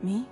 Me?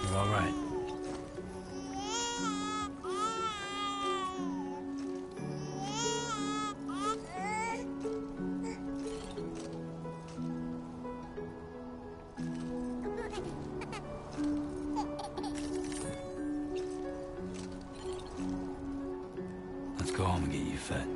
You're all right. Let's go home and get you fed.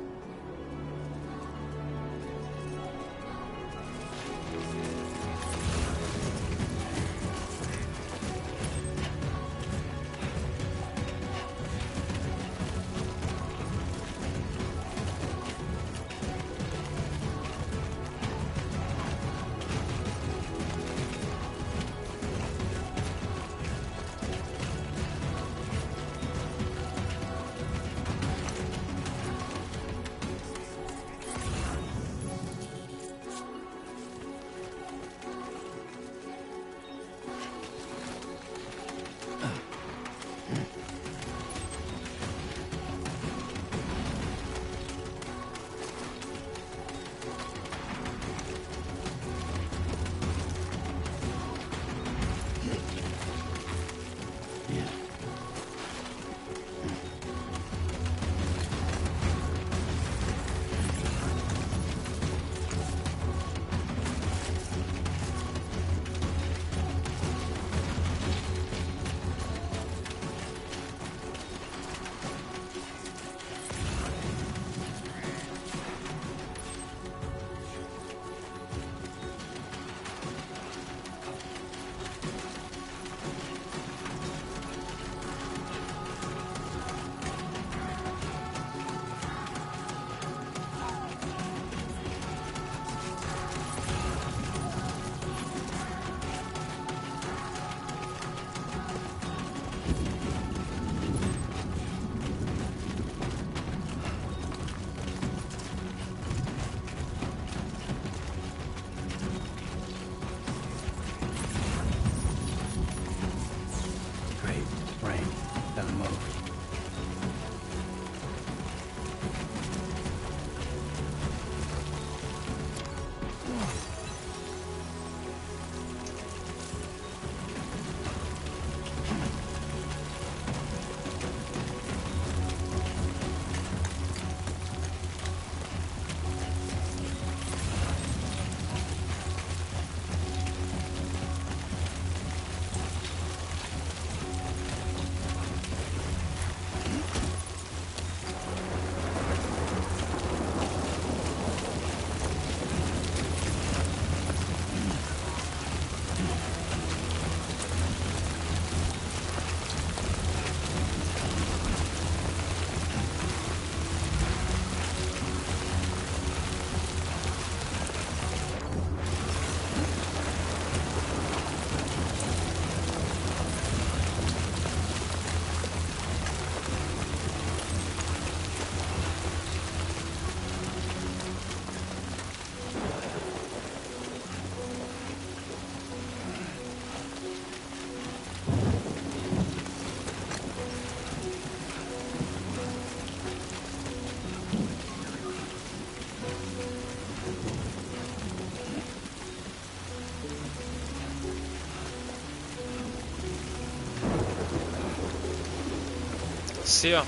Szia!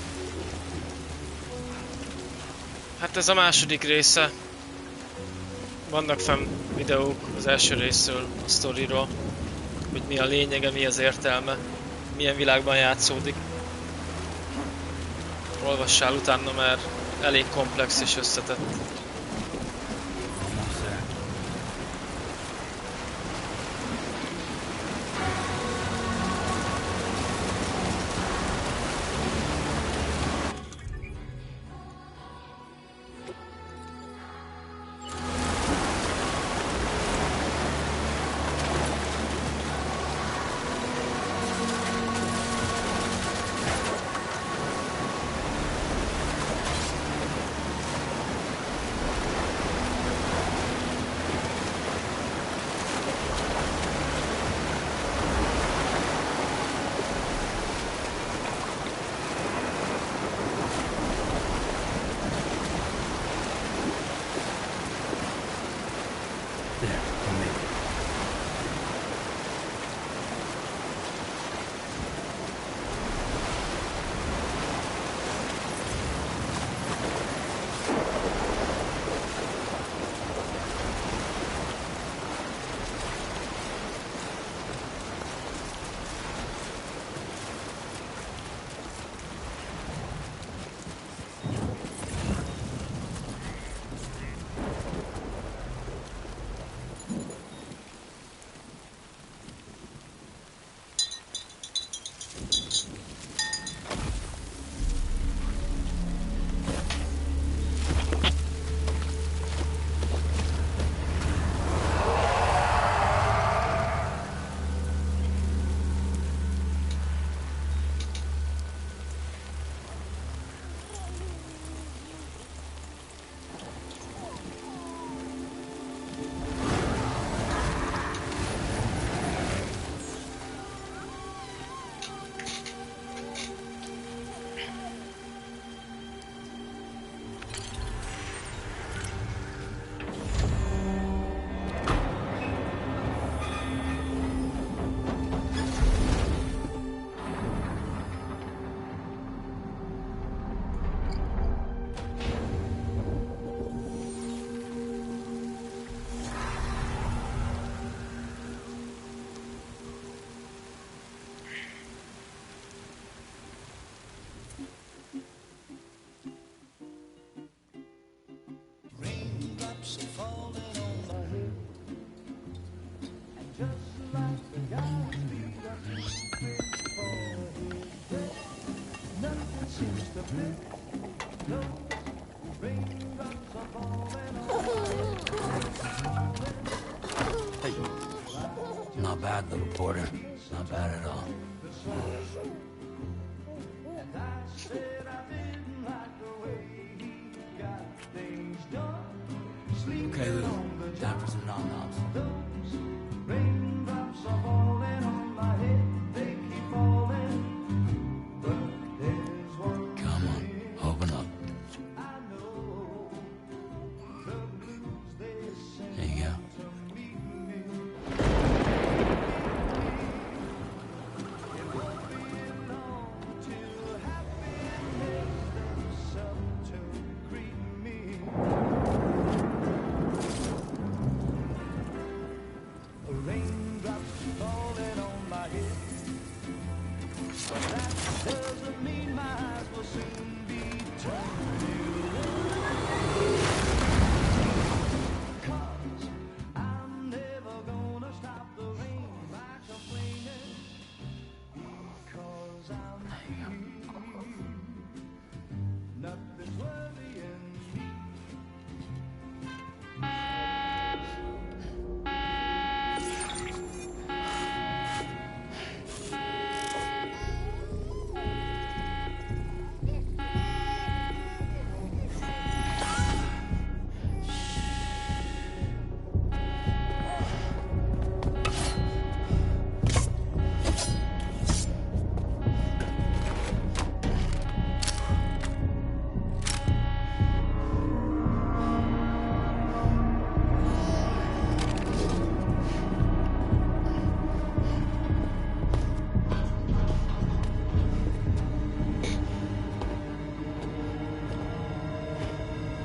Hát ez a második része. Vannak fenn videók az első részről, a sztoriról, hogy mi a lényege, mi az értelme, milyen világban játszódik. Olvassál utána, mert elég komplex és összetett. Hey. Not bad, little porter. Not bad at all. Okay, Lou. Time for some nom-noms. Come on, open up. There you go.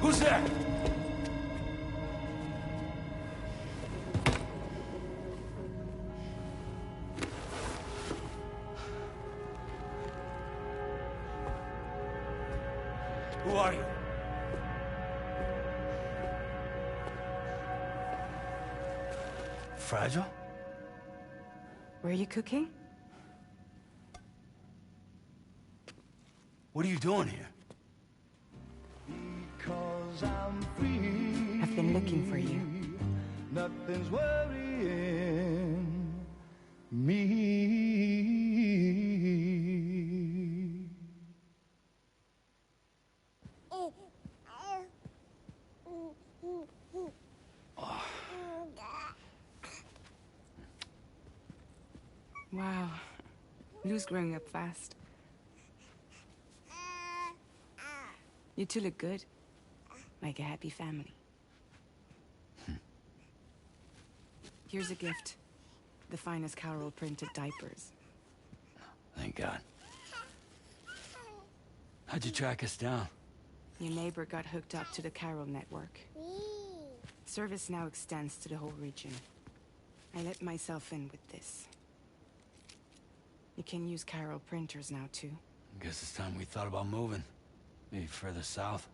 Who's there? Who are you? Fragile? Were you cooking? What are you doing here? I've been looking for you. Nothing's worrying me. Wow. Lou's growing up fast. You two look good. Like a happy family. Here's a gift. The finest Carol printed diapers. Thank God. How'd you track us down? Your neighbor got hooked up to the Carol network. Service now extends to the whole region. I let myself in with this. You can use Carol printers now too. Guess it's time we thought about moving. Maybe further south.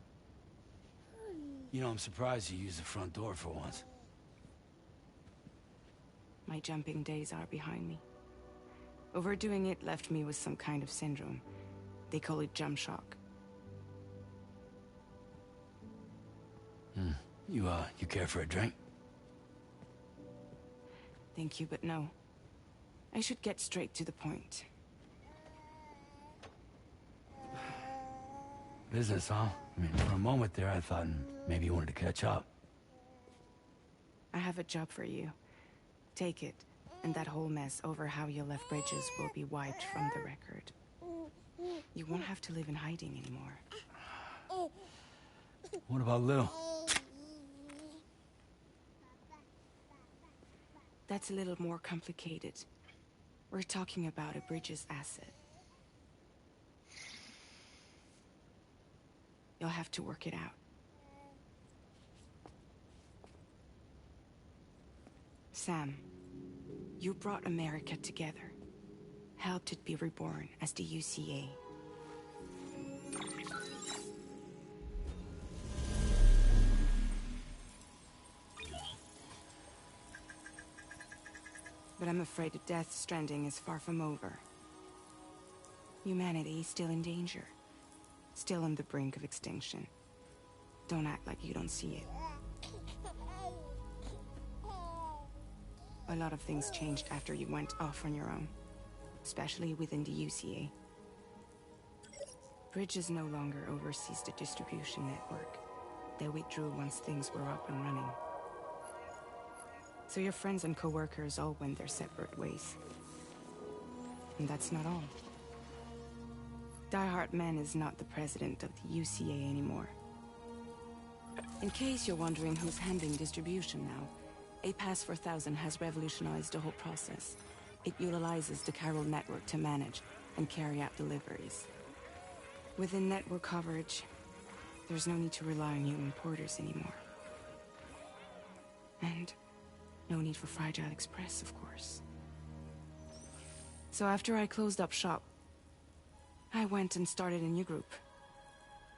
You know, I'm surprised you used the front door for once. My jumping days are behind me. Overdoing it left me with some kind of syndrome. They call it jump shock. You care for a drink? Thank you, but no. I should get straight to the point. Business, huh? I mean, for a moment there, I thought maybe you wanted to catch up. I have a job for you. Take it, and that whole mess over how you left Bridges will be wiped from the record. You won't have to live in hiding anymore. What about Lou? That's a little more complicated. We're talking about a Bridges asset. You'll have to work it out. Sam, you brought America together. Helped it be reborn as the UCA. But I'm afraid the death stranding is far from over. Humanity is still in danger. still on the brink of extinction. Don't act like you don't see it. A lot of things changed after you went off on your own, especially within the UCA. Bridges no longer oversees the distribution network. They withdrew once things were up and running. So your friends and co-workers all went their separate ways. And that's not all. Die Hartman is not the president of the UCA anymore. In case you're wondering who's handling distribution now, A Pass 4000 has revolutionized the whole process. It utilizes the chiral network to manage and carry out deliveries. Within network coverage, there's no need to rely on human porters anymore. And no need for Fragile Express, of course. So after I closed up shop, I went and started a new group.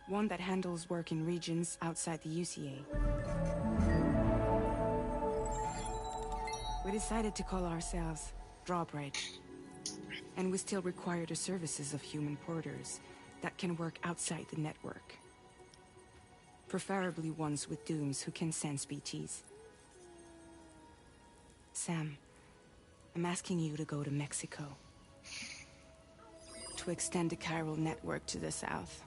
One that handles work in regions outside the UCA. We decided to call ourselves Drawbridge. And we still require the services of human porters that can work outside the network. Preferably ones with dooms who can sense BTs. Sam, I'm asking you to go to Mexico. To extend the chiral network to the south.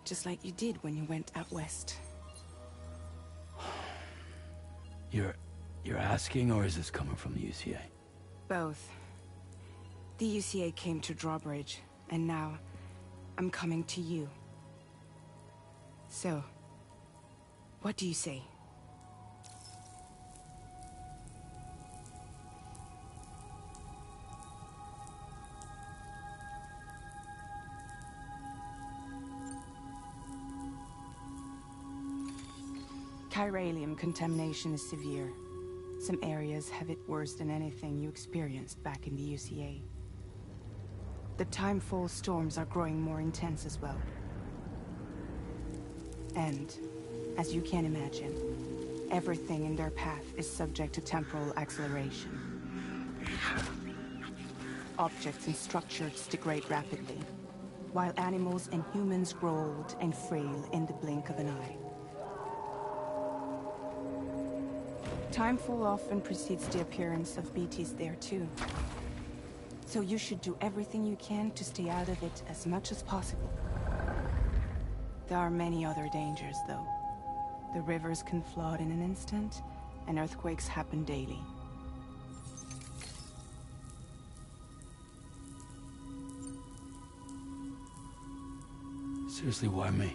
Just like you did when you went out west. You're asking, or is this coming from the UCA? Both. The UCA came to Drawbridge, and now I'm coming to you. So, what do you say? Chiralium contamination is severe. Some areas have it worse than anything you experienced back in the UCA. The timefall storms are growing more intense as well. And, as you can imagine, everything in their path is subject to temporal acceleration. Objects and structures degrade rapidly, while animals and humans grow old and frail in the blink of an eye. Timefall often precedes the appearance of BTs there too. So you should do everything you can to stay out of it as much as possible. There are many other dangers, though. The rivers can flood in an instant, and earthquakes happen daily. Seriously, why me?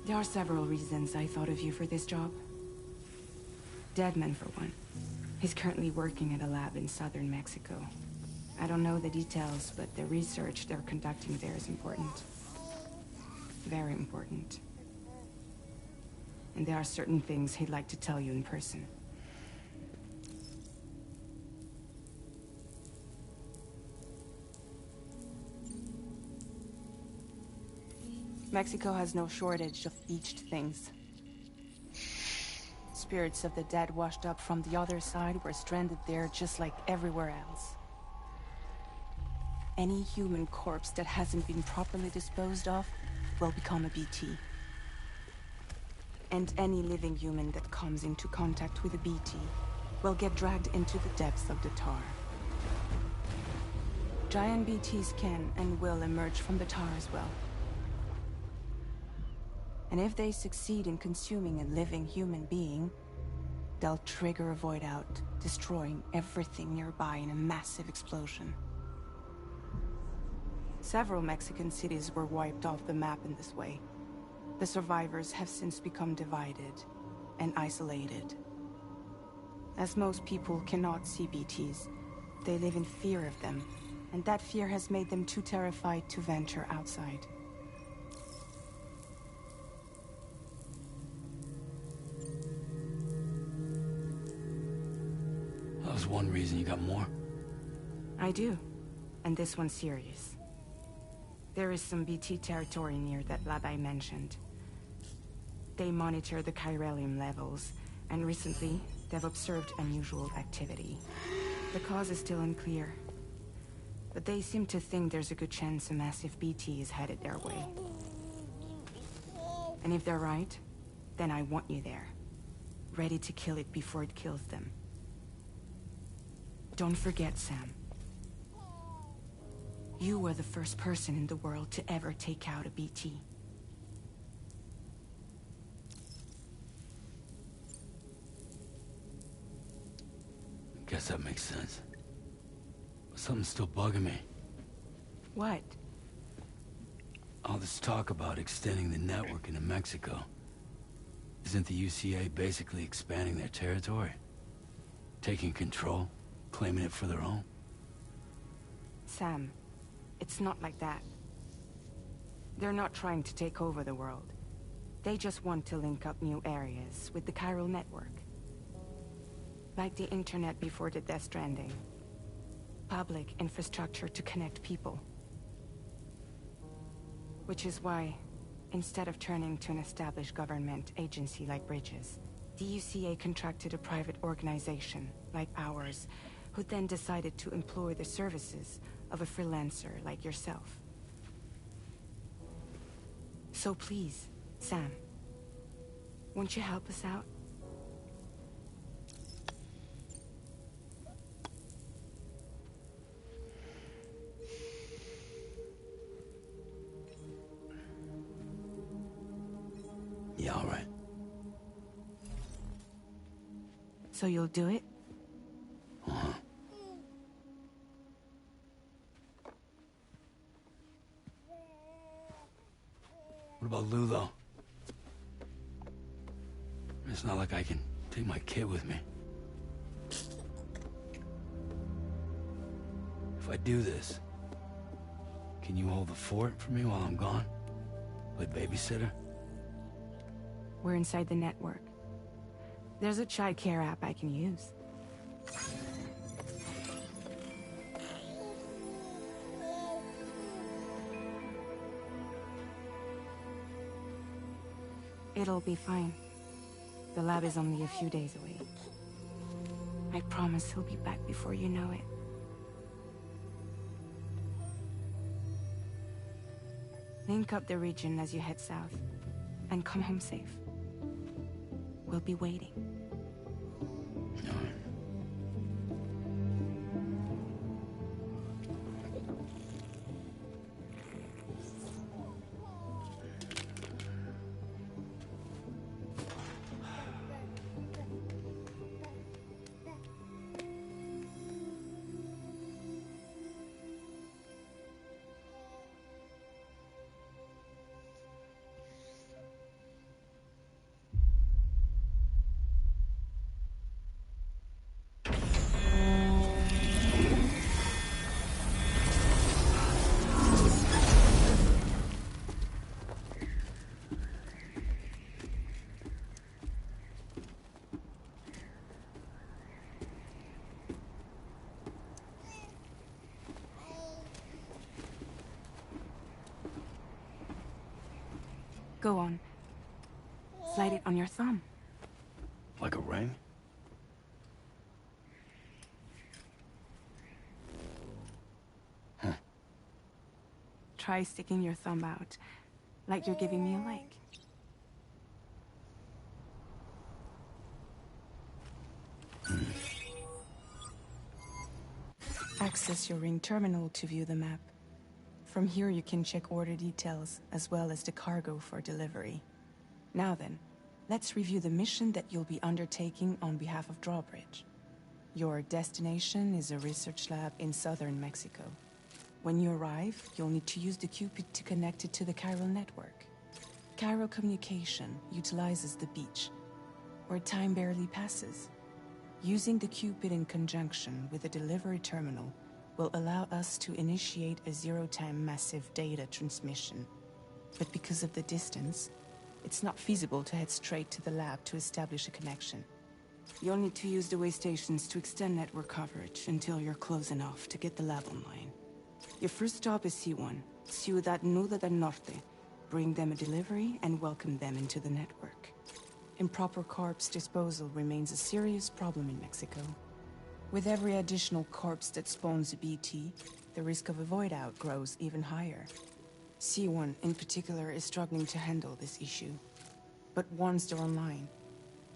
There are several reasons I thought of you for this job. Deadman, for one. He's currently working at a lab in southern Mexico. I don't know the details, but the research they're conducting there is important. Very important. And there are certain things he'd like to tell you in person. Mexico has no shortage of beached things. Spirits of the dead washed up from the other side were stranded there just like everywhere else. Any human corpse that hasn't been properly disposed of will become a BT. And any living human that comes into contact with a BT will get dragged into the depths of the tar. Giant BTs can and will emerge from the tar as well. And if they succeed in consuming a living human being, they'll trigger a void out, destroying everything nearby in a massive explosion. Several Mexican cities were wiped off the map in this way. The survivors have since become divided and isolated. As most people cannot see BTs, they live in fear of them, and that fear has made them too terrified to venture outside. That was one reason you got more. I do, and this one's serious. There is some BT territory near that lab I mentioned. They monitor the chiralium levels, and recently, they've observed unusual activity. The cause is still unclear, But they seem to think there's a good chance a massive BT is headed their way. And if they're right, then I want you there, ready to kill it before it kills them. Don't forget, Sam. You were the first person in the world to ever take out a BT. Guess that makes sense. But something's still bugging me. What? All this talk about extending the network into Mexico. Isn't the UCA basically expanding their territory? Taking control? Claiming it for their own? Sam, it's not like that. They're not trying to take over the world. They just want to link up new areas with the chiral network. Like the internet before the Death Stranding. Public infrastructure to connect people. Which is why, instead of turning to an established government agency like Bridges, the UCA contracted a private organization, like ours, who then decided to employ the services of a freelancer like yourself. So please, Sam, won't you help us out? Yeah, all right. So you'll do it? Uh-huh. What about Lou, though? It's not like I can take my kid with me. If I do this, can you hold the fort for me while I'm gone? Play babysitter? We're inside the network. There's a child care app I can use. It'll be fine. The lab is only a few days away. I promise he'll be back before you know it. Link up the region as you head south, and come home safe. We'll be waiting. Go on. Slide it on your thumb. Like a ring? Huh. Try sticking your thumb out, like you're giving me a like. Access your ring terminal to view the map. From here you can check order details, as well as the cargo for delivery. Now then, let's review the mission that you'll be undertaking on behalf of Drawbridge. Your destination is a research lab in southern Mexico. When you arrive, you'll need to use the Cupid to connect it to the chiral network. Chiral communication utilizes the beach, where time barely passes. Using the Cupid in conjunction with a delivery terminal will allow us to initiate a zero-time massive data transmission. But because of the distance, it's not feasible to head straight to the lab to establish a connection. You'll need to use the way stations to extend network coverage until you're close enough to get the lab online. Your first stop is C1, Ciudad Nuda del Norte. Bring them a delivery and welcome them into the network. Improper corpse disposal remains a serious problem in Mexico. With every additional corpse that spawns a BT, the risk of a void out grows even higher. C1 in particular is struggling to handle this issue. But once they're online,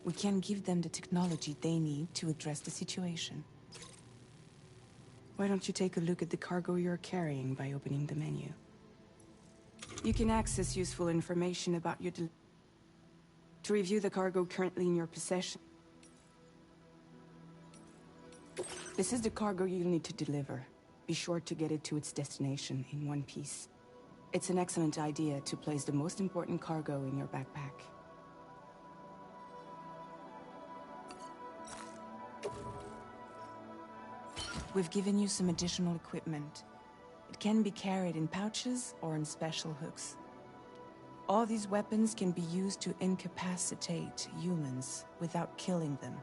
we can give them the technology they need to address the situation. Why don't you take a look at the cargo you're carrying by opening the menu? You can access useful information about your to review the cargo currently in your possession. This is the cargo you'll need to deliver. Be sure to get it to its destination in one piece. It's an excellent idea to place the most important cargo in your backpack. We've given you some additional equipment. It can be carried in pouches or in special hooks. All these weapons can be used to incapacitate humans without killing them.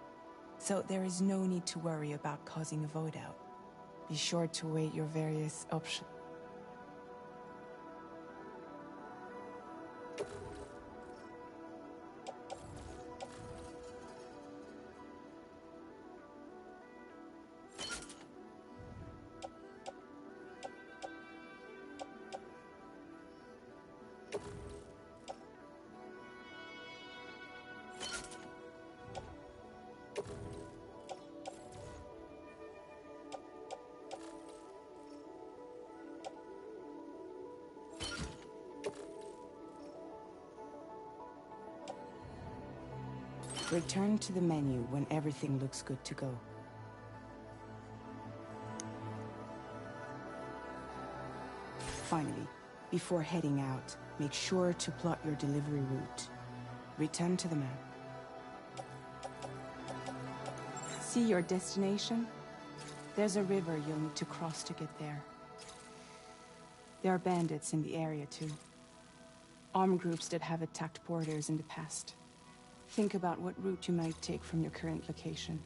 So there is no need to worry about causing a void out. Be sure to weigh your various options. Return to the menu when everything looks good to go. Finally, before heading out, make sure to plot your delivery route. Return to the map. See your destination? There's a river you'll need to cross to get there. There are bandits in the area too. Armed groups that have attacked borders in the past. Think about what route you might take from your current location.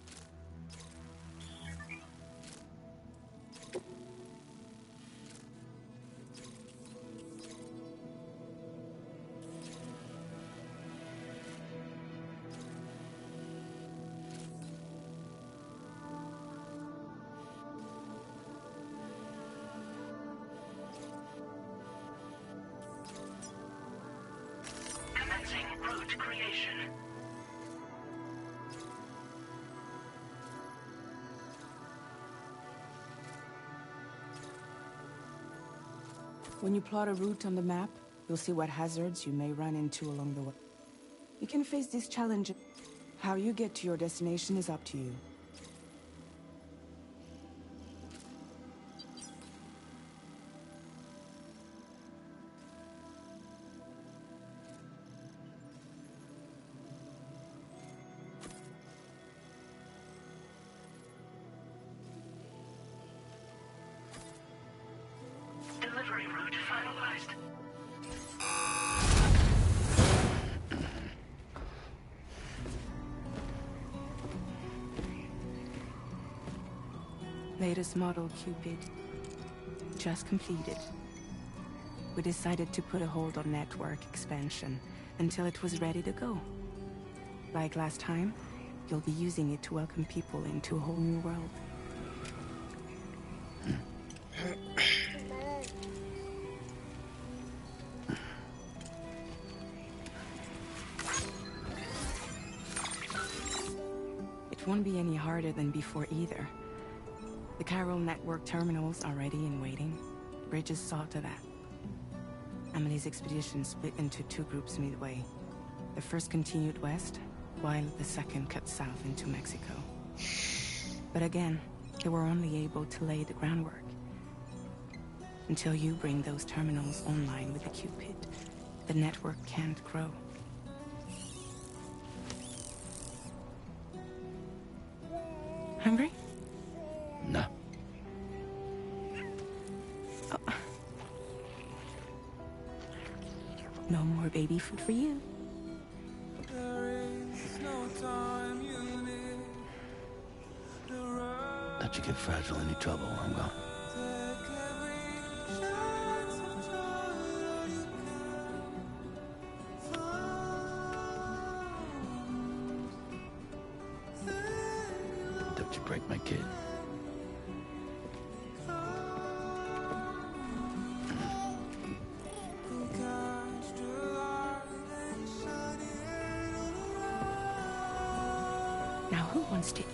Commencing route creation. When you plot a route on the map, you'll see what hazards you may run into along the way. You can face this challenge. How you get to your destination is up to you. Delivery route finalized. Latest model Cupid. Just completed. We decided to put a hold on network expansion until it was ready to go. Like last time, you'll be using it to welcome people into a whole new world. It won't be any harder than before either. The Chiral network terminals are ready and waiting. Bridges saw to that. Emily's expedition split into two groups midway. The first continued west, while the second cut south into Mexico. But again, they were only able to lay the groundwork. Until you bring those terminals online with the Cupid, the network can't grow. Hungry? No. Oh. No more baby food for you. Don't you get fragile any trouble while I'm gone. Don't you break my kid. wants to eat.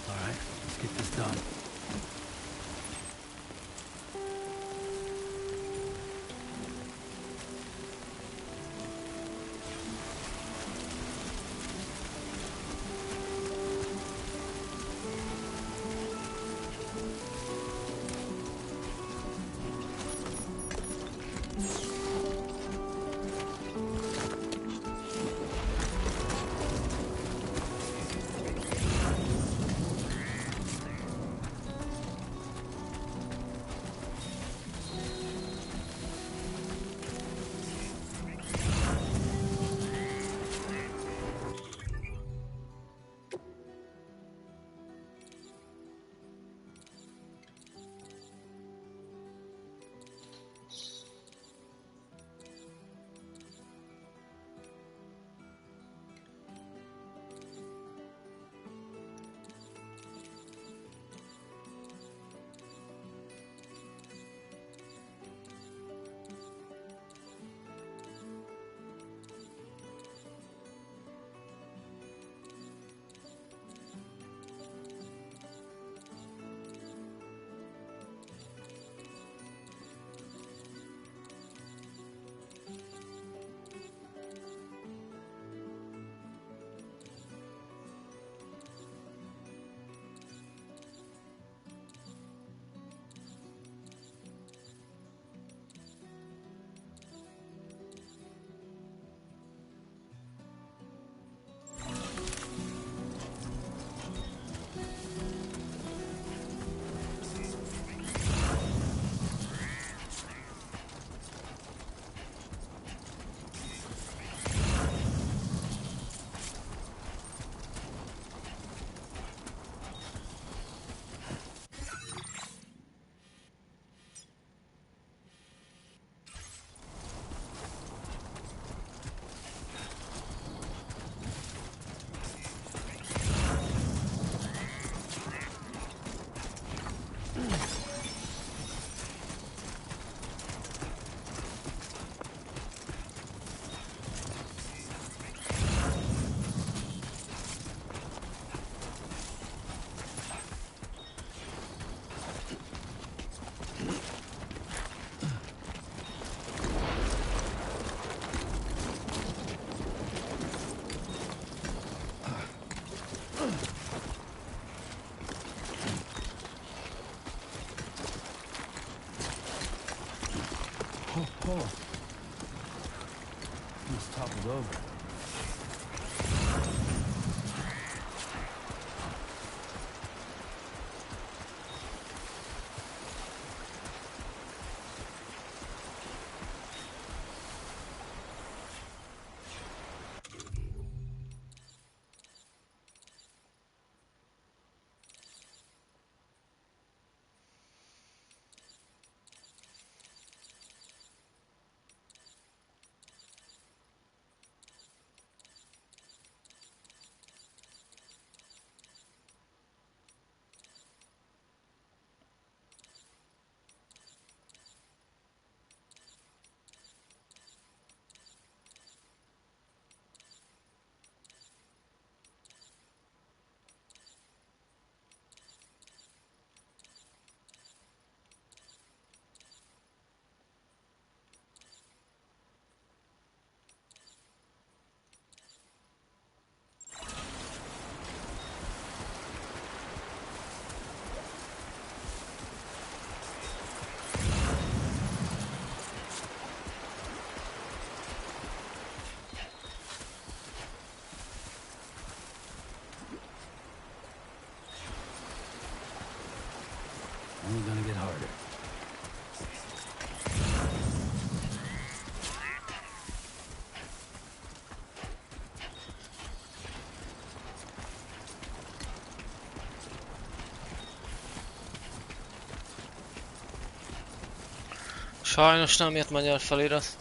All right, let's get this done. Oh, almost toppled over. Only gonna get harder. Sajnos nem jött magyar felirat.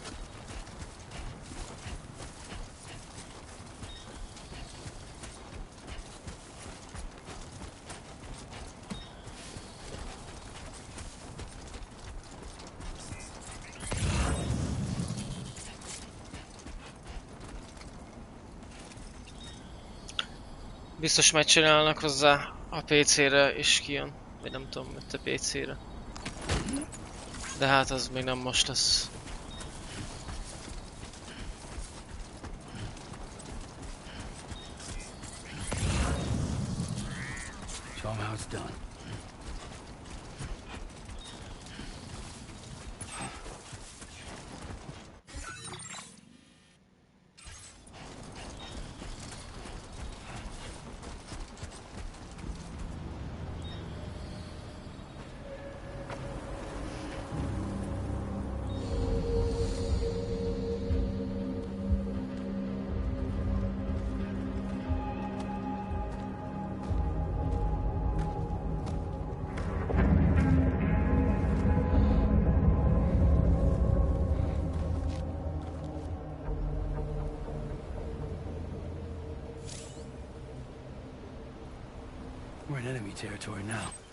Biztos megcsinálnak hozzá a PC-re és kijön. Vagy nem tudom, hogy a PC-re. De hát az még nem most lesz. Show 'em how it's done. We're in enemy territory now.